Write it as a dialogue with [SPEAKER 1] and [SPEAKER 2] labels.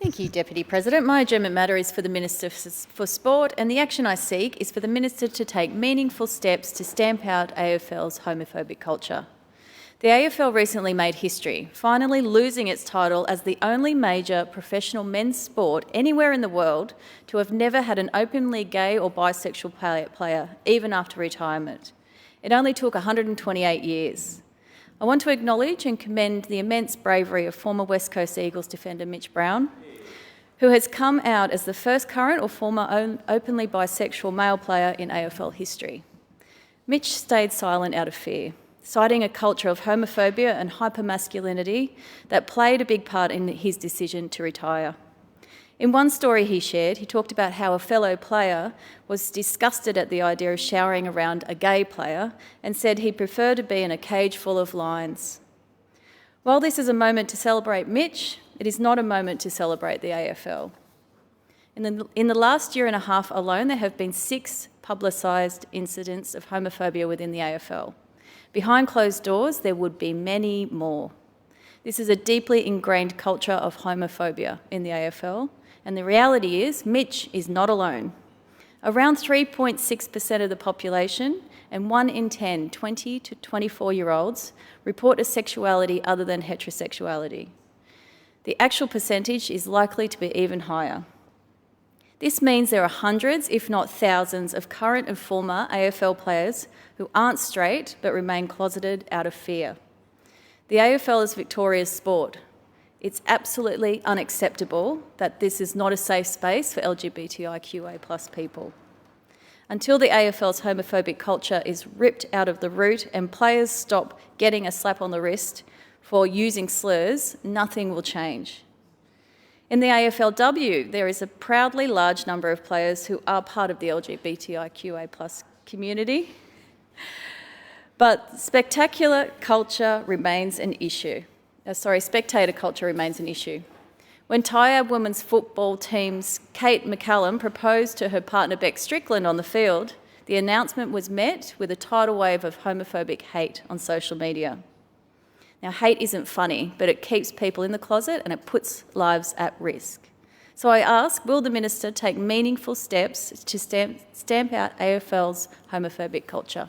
[SPEAKER 1] Thank you, Deputy President. My adjournment matter is for the Minister for Sport, and the action I seek is for the Minister to take meaningful steps to stamp out AFL's homophobic culture. The AFL recently made history, finally losing its title as the only major professional men's sport anywhere in the world to have never had an openly gay or bisexual player, even after retirement. It only took 128 years. I want to acknowledge and commend the immense bravery of former West Coast Eagles defender Mitch Brown, who has come out as the first current or former openly bisexual male player in AFL history. Mitch stayed silent out of fear, citing a culture of homophobia and hypermasculinity that played a big part in his decision to retire. In one story he shared, he talked about how a fellow player was disgusted at the idea of showering around a gay player and said he'd prefer to be in a cage full of lions. While this is a moment to celebrate Mitch, it is not a moment to celebrate the AFL. In the last year and a half alone, there have been 6 publicised incidents of homophobia within the AFL. Behind closed doors, there would be many more. This is a deeply ingrained culture of homophobia in the AFL, and the reality is Mitch is not alone. Around 3.6% of the population and 1 in 10 20 to 24-year-olds report a sexuality other than heterosexuality. The actual percentage is likely to be even higher. This means there are hundreds, if not thousands, of current and former AFL players who aren't straight but remain closeted out of fear. The AFL is Victoria's sport. It's absolutely unacceptable that this is not a safe space for LGBTIQA+ people. Until the AFL's homophobic culture is ripped out of the root and players stop getting a slap on the wrist for using slurs, nothing will change. In the AFLW, there is a proudly large number of players who are part of the LGBTIQA+ community, but spectator culture remains an issue. When Tiab women's football team's Kate McCallum proposed to her partner Beck Strickland on the field, the announcement was met with a tidal wave of homophobic hate on social media. Now, hate isn't funny, but it keeps people in the closet and it puts lives at risk. So I ask, will the Minister take meaningful steps to stamp out AFL's homophobic culture?